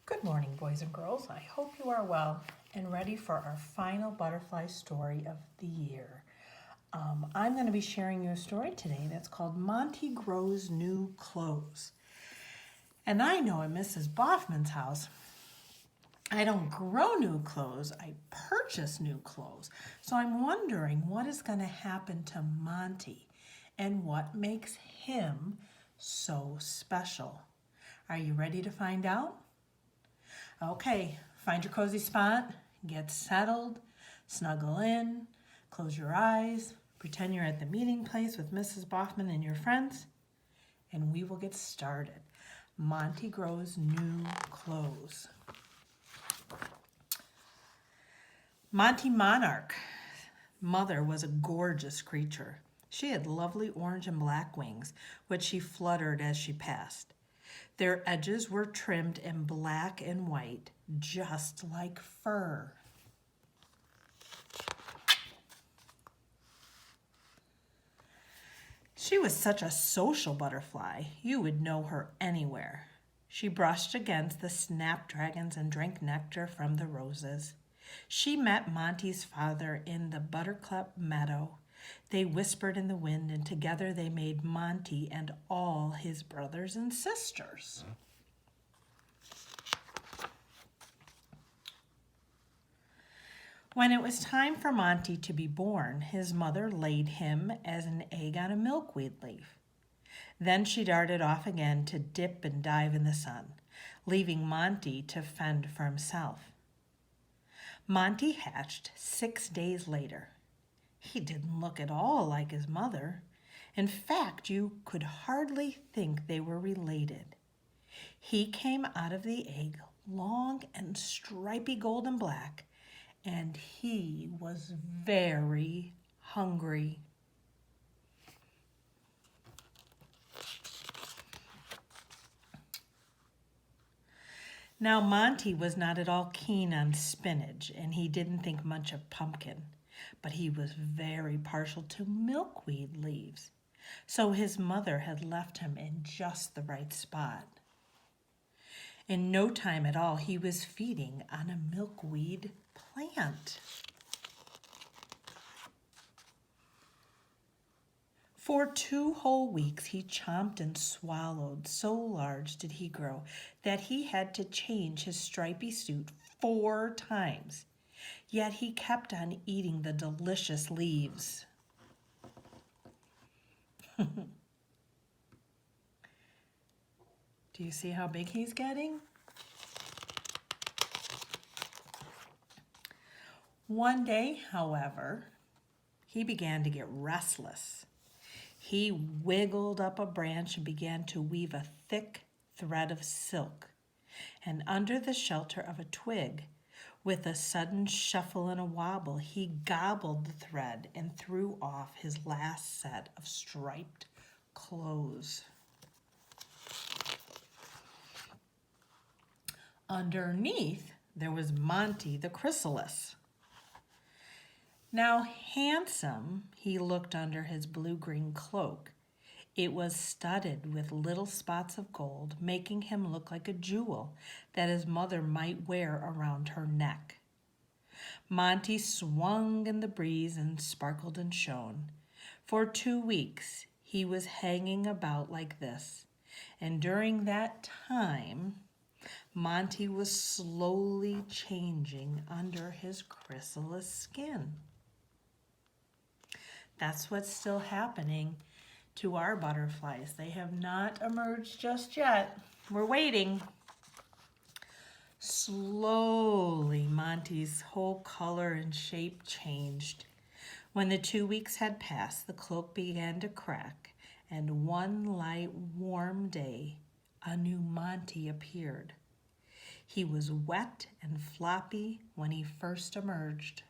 Good morning, boys and girls. I hope you are well and ready for our final butterfly story of the year. I'm going to be sharing you a story today that's called Monty Grows New Clothes. And I know at Mrs. Boffman's house, I don't grow new clothes, I purchase new clothes. So I'm wondering what is going to happen to Monty and what makes him so special. Are you ready to find out? Okay, find your cozy spot, get settled, snuggle in, close your eyes, pretend you're at the meeting place with Mrs. Boffman and your friends, and we will get started. Monty grows new clothes. Monty Monarch. Mother was a gorgeous creature. She had lovely orange and black wings, which she fluttered as she passed. Their edges were trimmed in black and white, just like fur. She was such a social butterfly, you would know her anywhere. She brushed against the snapdragons and drank nectar from the roses. She met Monty's father in the buttercup meadow. They whispered in the wind, and together they made Monty and all his brothers and sisters. When it was time for Monty to be born, his mother laid him as an egg on a milkweed leaf. Then she darted off again to dip and dive in the sun, leaving Monty to fend for himself. Monty hatched 6 days later. He didn't look at all like his mother. In fact, you could hardly think they were related. He came out of the egg long and stripy golden black, and he was very hungry. Now, Monty was not at all keen on spinach, and he didn't think much of pumpkin, but he was very partial to milkweed leaves, so his mother had left him in just the right spot. In no time at all, he was feeding on a milkweed plant. For 2 whole weeks he chomped and swallowed. So large did he grow that he had to change his stripy suit 4 times. Yet he kept on eating the delicious leaves. Do you see how big he's getting? One day, however, he began to get restless. He wiggled up a branch and began to weave a thick thread of silk. And under the shelter of a twig, with a sudden shuffle and a wobble, he gobbled the thread and threw off his last set of striped clothes. Underneath, there was Monty the chrysalis. Now, handsome, he looked under his blue-green cloak. It was studded with little spots of gold, making him look like a jewel that his mother might wear around her neck. Monty swung in the breeze and sparkled and shone. For 2 weeks, he was hanging about like this, and during that time, Monty was slowly changing under his chrysalis skin. That's what's still happening to our butterflies. They have not emerged just yet. We're waiting. Slowly, Monty's whole color and shape changed. When the 2 weeks had passed, the cloak began to crack, and one light, warm day, a new Monty appeared. He was wet and floppy when he first emerged.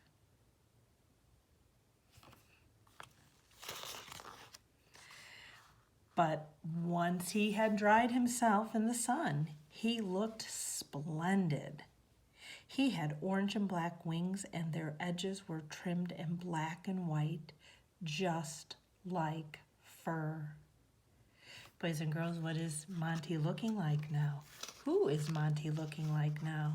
But once he had dried himself in the sun, he looked splendid. He had orange and black wings, and their edges were trimmed in black and white, just like fur. Boys and girls, what is Monty looking like now? Who is Monty looking like now?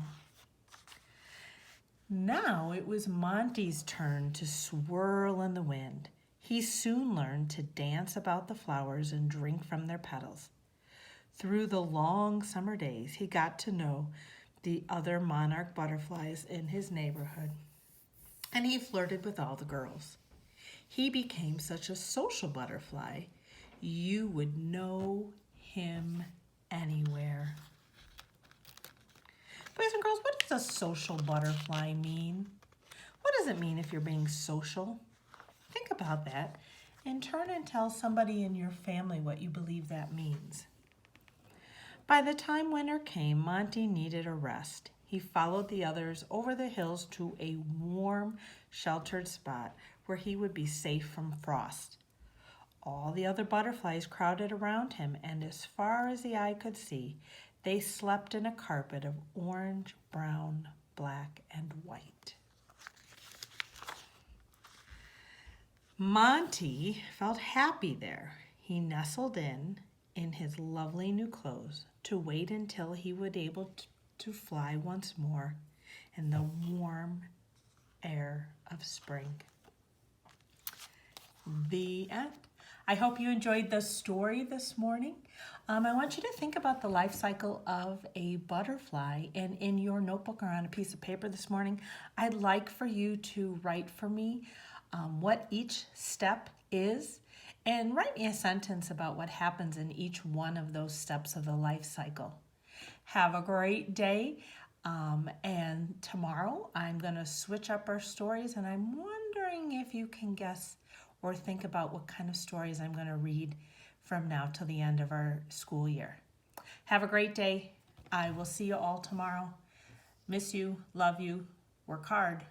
Now it was Monty's turn to swirl in the wind. He soon learned to dance about the flowers and drink from their petals. Through the long summer days, he got to know the other monarch butterflies in his neighborhood, and he flirted with all the girls. He became such a social butterfly, you would know him anywhere. Boys and girls, what does a social butterfly mean? What does it mean if you're being social? Think about that and turn and tell somebody in your family what you believe that means. By the time winter came, Monty needed a rest. He followed the others over the hills to a warm, sheltered spot where he would be safe from frost. All the other butterflies crowded around him, and as far as the eye could see, they slept in a carpet of orange, brown, black, and white. Monty felt happy there. He nestled in his lovely new clothes to wait until he would be able to fly once more in the warm air of spring. The end. I hope you enjoyed the story this morning. I want you to think about the life cycle of a butterfly, and in your notebook or on a piece of paper this morning, I'd like for you to write for me what each step is, and write me a sentence about what happens in each one of those steps of the life cycle. Have a great day, and tomorrow I'm going to switch up our stories, and I'm wondering if you can guess or think about what kind of stories I'm going to read from now till the end of our school year. Have a great day. I will see you all tomorrow. Miss you, love you, work hard.